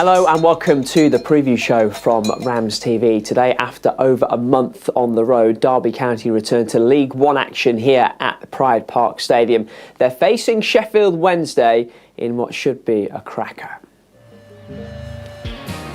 Hello and welcome to the preview show from RamsTV. Today, after over a month on the road, Derby County return to League One action here at Pride Park Stadium. They're facing Sheffield Wednesday in what should be a cracker.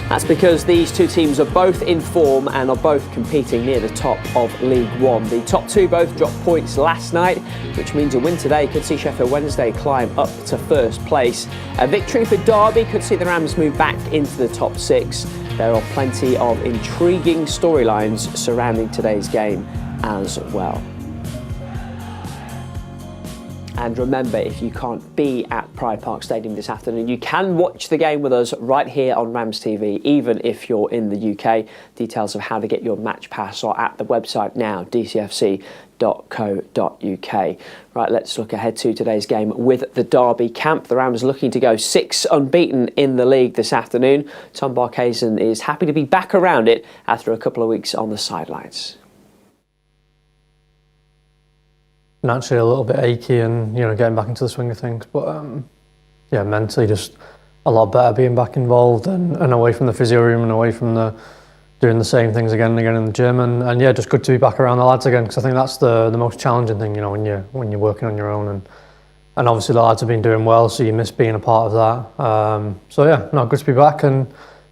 That's because these two teams are both in form and are both competing near the top of League One. The top two both dropped points last night, which means a win today could see Sheffield Wednesday climb up to first place. A victory for Derby could see the Rams move back into the top six. There are plenty of intriguing storylines surrounding today's game as well. And remember, if you can't be at Pride Park Stadium this afternoon, you can watch the game with us right here on RamsTV, even if you're in the UK. Details of how to get your match pass are at the website now, dcfc.co.uk. Right, let's look ahead to today's game with the Derby camp. The Rams looking to go 6 unbeaten in the league this afternoon. Tom Barkhuizen is happy to be back around it after a couple of weeks on the sidelines. Naturally a little bit achy and, getting back into the swing of things. But, mentally just a lot better being back involved and away from the physio room and away from doing the same things again and again in the gym. And just good to be back around the lads again, because I think that's the most challenging thing, when you're working on your own. And obviously the lads have been doing well, so you miss being a part of that. Good to be back. And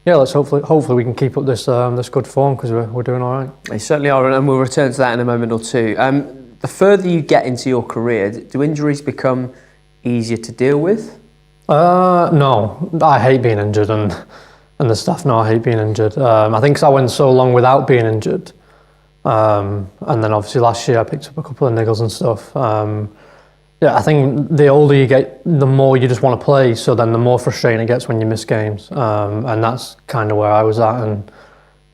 let's hopefully we can keep up this good form, because we're doing all right. They certainly are, and we'll return to that in a moment or two. The further you get into your career, do injuries become easier to deal with? No, I hate being injured, and the staff know I hate being injured. I think 'cause I went so long without being injured, and then obviously last year I picked up a couple of niggles and stuff. I think the older you get, the more you just want to play, so then the more frustrating it gets when you miss games, and that's kind of where I was at. And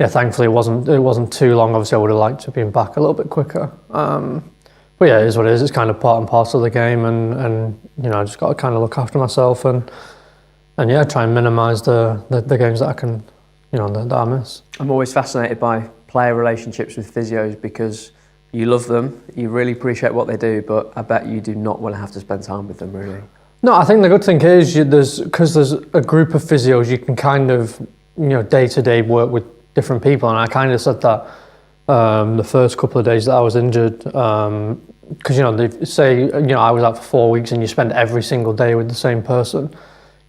thankfully it wasn't too long. Obviously I would have liked to have been back a little bit quicker. But it is what it is. It's kind of part and parcel of the game, and I just got to kind of look after myself and try and minimise the games that I can, that I miss. I'm always fascinated by player relationships with physios, because you love them, you really appreciate what they do, but I bet you do not want to have to spend time with them, really. No, I think the good thing is because there's a group of physios, you can kind of day to day work with different people, and I kind of said that the first couple of days that I was injured, because they say I was out for 4 weeks and you spend every single day with the same person.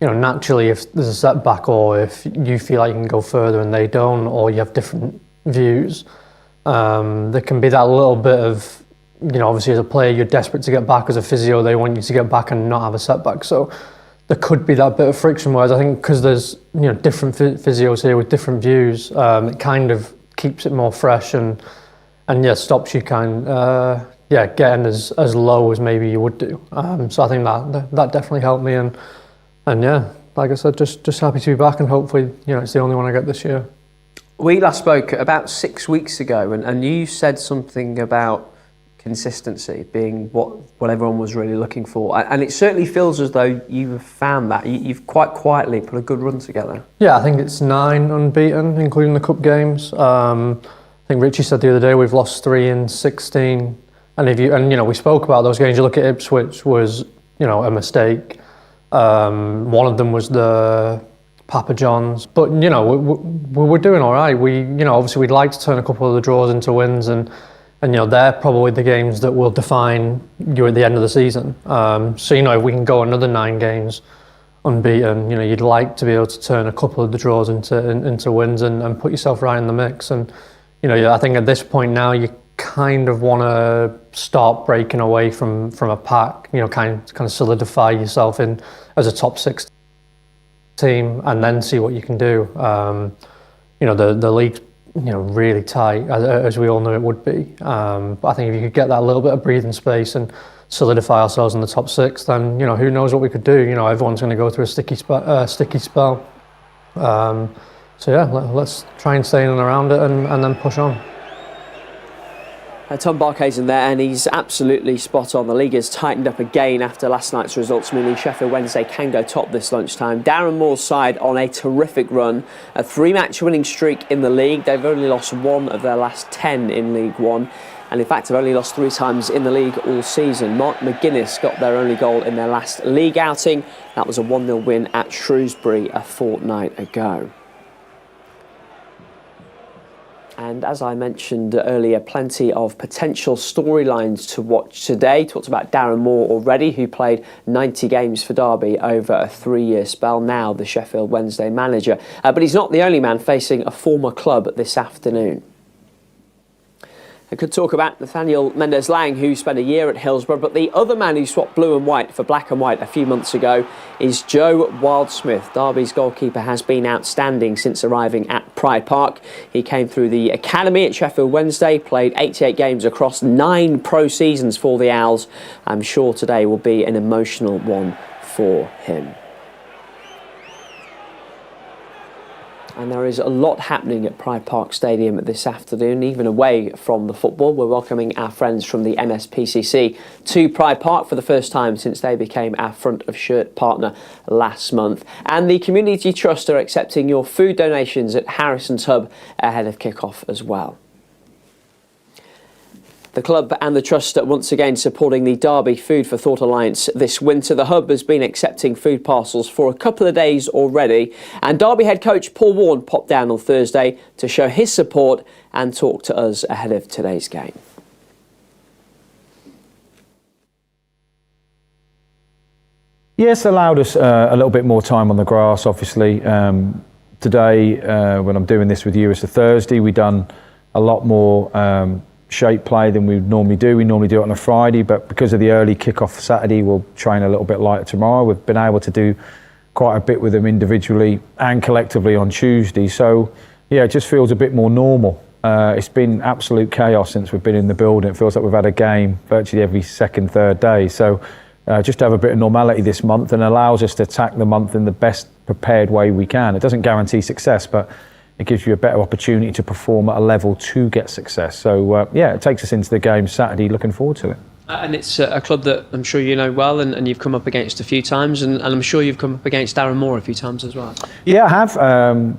Naturally, if there's a setback, or if you feel like you can go further and they don't, or you have different views, there can be that little bit of, obviously as a player you're desperate to get back. As a physio, they want you to get back and not have a setback, so there could be that bit of friction. Whereas I think because there's different physios here with different views, it kind of keeps it more fresh and stops you getting as low as maybe you would do. So I think that definitely helped me, and like I said, just happy to be back, and hopefully it's the only one I get this year. We last spoke about 6 weeks ago, and you said something about consistency being what everyone was really looking for, and it certainly feels as though you've found that. You've quite quietly put a good run together. Yeah, I think it's 9 unbeaten, including the cup games. I think Richie said the other day we've lost 3 in 16, and we spoke about those games. You look at Ipswich, was a mistake. One of them was the Papa John's, but we're doing all right. Obviously we'd like to turn a couple of the draws into wins, and they're probably the games that will define you at the end of the season. So if we can go another 9 games unbeaten, you'd like to be able to turn a couple of the draws into wins and put yourself right in the mix. And I think at this point now you kind of want to start breaking away from a pack. Kind of solidify yourself in as a top 6 team, and then see what you can do. The league's really tight, as we all knew it would be. But I think if you could get that little bit of breathing space and solidify ourselves in the top 6, then who knows what we could do. Everyone's going to go through a sticky spell. Let's try and stay in and around it, and then push on. Tom Barkhuizen there, and he's absolutely spot on. The league has tightened up again after last night's results, meaning Sheffield Wednesday can go top this lunchtime. Darren Moore's side on a terrific run, a 3-match winning streak in the league. They've only lost 1 of their last 10 in League One. and in fact have only lost 3 times in the league all season. Mark McGuinness got their only goal in their last league outing. That was a 1-0 win at Shrewsbury a fortnight ago. And as I mentioned earlier, plenty of potential storylines to watch today. Talked about Darren Moore already, who played 90 games for Derby over a 3-year spell, now the Sheffield Wednesday manager. But he's not the only man facing a former club this afternoon. I could talk about Nathaniel Mendez-Lang, who spent a year at Hillsborough, but the other man who swapped blue and white for black and white a few months ago is Joe Wildsmith. Derby's goalkeeper has been outstanding since arriving at Pride Park. He came through the academy at Sheffield Wednesday, played 88 games across 9 pro seasons for the Owls. I'm sure today will be an emotional one for him. And there is a lot happening at Pride Park Stadium this afternoon, even away from the football. We're welcoming our friends from the MSPCC to Pride Park for the first time since they became our front of shirt partner last month. And the Community Trust are accepting your food donations at Harrison's Hub ahead of kick-off as well. The club and the Trust are once again supporting the Derby Food for Thought Alliance this winter. The Hub has been accepting food parcels for a couple of days already, and Derby head coach Paul Warne popped down on Thursday to show his support and talk to us ahead of today's game. Yes, allowed us a little bit more time on the grass, obviously. Today, when I'm doing this with you, it's a Thursday. We've done a lot more shape play than we normally do. We normally do it on a Friday, but because of the early kick-off Saturday, we'll train a little bit lighter tomorrow. We've been able to do quite a bit with them individually and collectively on Tuesday. So, yeah, it just feels a bit more normal. It's been absolute chaos since we've been in the building. It feels like we've had a game virtually every second, third day. So just to have a bit of normality this month and allows us to attack the month in the best prepared way we can. It doesn't guarantee success, but it gives you a better opportunity to perform at a level to get success. So, yeah, it takes us into the game Saturday. Looking forward to it. And it's a club that I'm sure you know well and you've come up against a few times, and I'm sure you've come up against Darren Moore a few times as well. Yeah, I have.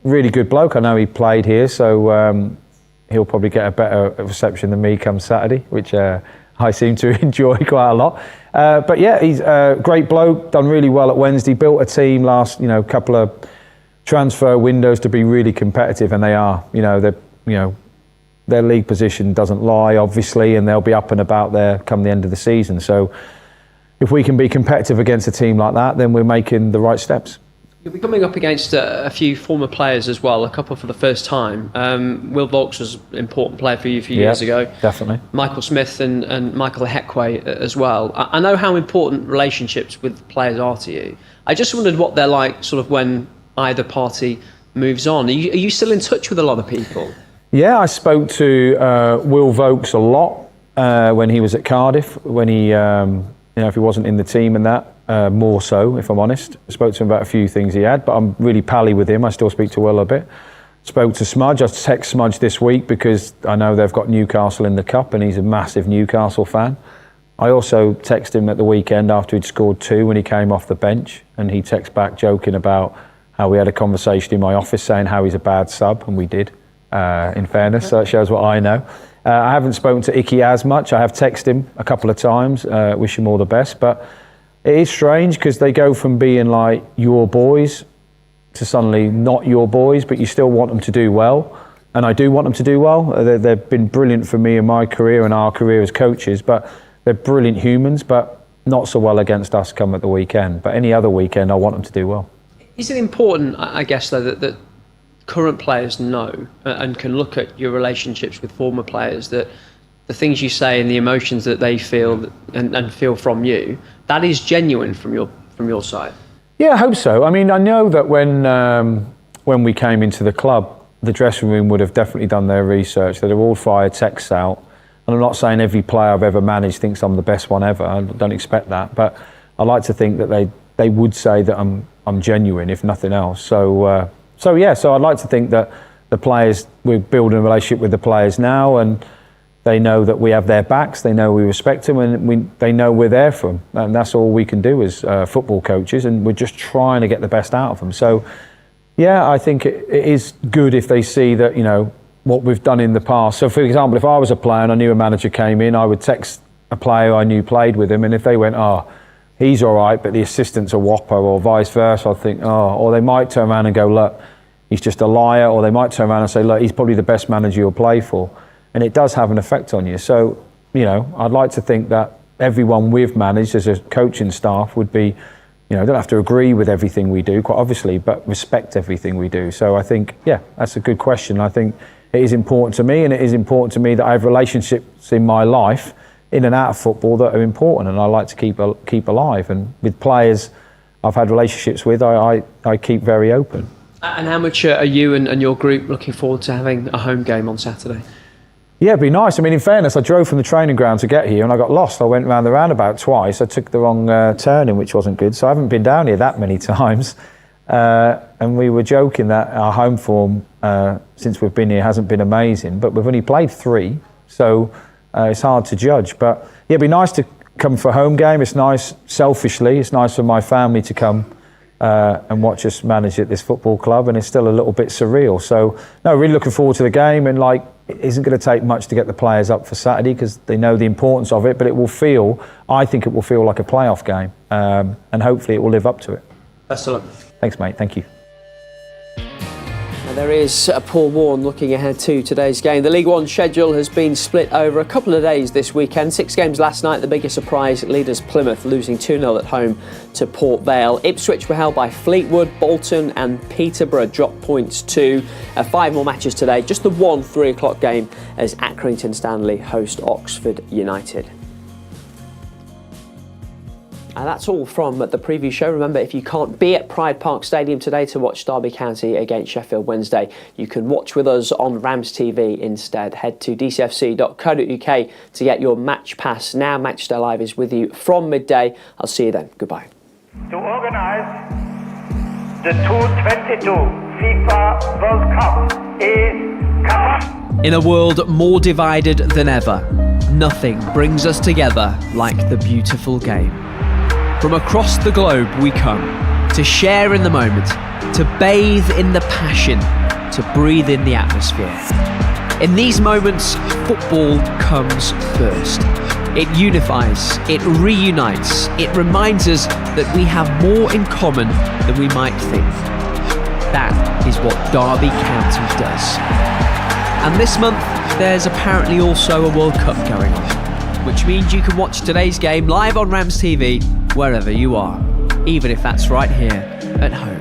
Really good bloke. I know he played here, so he'll probably get a better reception than me come Saturday, which I seem to enjoy quite a lot. But yeah, he's a great bloke, done really well at Wednesday, built a team last, couple of transfer windows to be really competitive, and they are. Their league position doesn't lie, obviously, and they'll be up and about there come the end of the season. So if we can be competitive against a team like that, then we're making the right steps. You'll be coming up against a few former players as well, a couple for the first time. Will Vaulks was an important player for you a few years ago. Definitely. Michael Smith and Michael Heckway as well. I know how important relationships with players are to you. I just wondered what they're like sort of when either party moves on. Are you still in touch with a lot of people? Yeah, I spoke to Will Vaulks a lot when he was at Cardiff, when he, if he wasn't in the team and that, more so, if I'm honest. I spoke to him about a few things he had, but I'm really pally with him. I still speak to Will a bit. Spoke to Smudge. I text Smudge this week because I know they've got Newcastle in the Cup and he's a massive Newcastle fan. I also texted him at the weekend after he'd scored 2 when he came off the bench, and he texted back joking about how we had a conversation in my office saying how he's a bad sub, and we did, in fairness, so that shows what I know. I haven't spoken to Icky as much. I have texted him a couple of times, wish him all the best, but it is strange because they go from being like your boys to suddenly not your boys, but you still want them to do well, and I do want them to do well. They've been brilliant for me in my career and our career as coaches, but they're brilliant humans, but not so well against us come at the weekend. But any other weekend, I want them to do well. Is it important, I guess, though, that current players know and can look at your relationships with former players, that the things you say and the emotions that they feel and feel from you, that is genuine from your side? Yeah, I hope so. I mean, I know that when we came into the club, the dressing room would have definitely done their research. They'd have all fired texts out. And I'm not saying every player I've ever managed thinks I'm the best one ever. I don't expect that. But I like to think that they would say that I'm genuine, if nothing else. So I'd like to think that the players, we're building a relationship with the players now, and they know that we have their backs, they know we respect them, and they know we're there for them. And that's all we can do as football coaches, and we're just trying to get the best out of them. So, yeah, I think it is good if they see that, what we've done in the past. So, for example, if I was a player and I knew a manager came in, I would text a player I knew played with him, and if they went, he's all right, but the assistant's a whopper, or vice versa, I'd think, or they might turn around and go, look, he's just a liar, or they might turn around and say, look, he's probably the best manager you'll play for. And it does have an effect on you. So, I'd like to think that everyone we've managed as a coaching staff would be, don't have to agree with everything we do, quite obviously, but respect everything we do. So I think, that's a good question. I think it is important to me, and it is important to me that I have relationships in my life, in and out of football, that are important, and I like to keep alive. And with players I've had relationships with, I keep very open. And how much are you and your group looking forward to having a home game on Saturday? Yeah, it'd be nice. I mean, in fairness, I drove from the training ground to get here and I got lost. I went round the roundabout twice. I took the wrong turning, which wasn't good. So I haven't been down here that many times. And we were joking that our home form, since we've been here, hasn't been amazing. But we've only played 3, so it's hard to judge. But yeah, it'd be nice to come for a home game. It's nice, selfishly, it's nice for my family to come and watch us manage at this football club, and it's still a little bit surreal. So, no, really looking forward to the game, and it isn't going to take much to get the players up for Saturday because they know the importance of it, but I think it will feel like a playoff game, and hopefully it will live up to it. Best of luck. Thanks, mate. Thank you. There is Paul Warne looking ahead to today's game. The League One schedule has been split over a couple of days this weekend. 6 games last night. The biggest surprise, leaders Plymouth losing 2-0 at home to Port Vale. Ipswich were held by Fleetwood. Bolton and Peterborough dropped points too. 5 more matches today. Just the one 3 o'clock game as Accrington Stanley host Oxford United. And that's all from the preview show. Remember, if you can't be at Pride Park Stadium today to watch Derby County against Sheffield Wednesday, you can watch with us on RamsTV instead. Head to dcfc.co.uk to get your match pass. Now Matchday Live is with you from midday. I'll see you then. Goodbye. To organise the 2022 FIFA World Cup is Qatar. In a world more divided than ever, nothing brings us together like the beautiful game. From across the globe we come, to share in the moment, to bathe in the passion, to breathe in the atmosphere. In these moments, football comes first. It unifies, it reunites, it reminds us that we have more in common than we might think. That is what Derby County does. And this month, there's apparently also a World Cup going on, which means you can watch today's game live on RamsTV wherever you are, even if that's right here at home.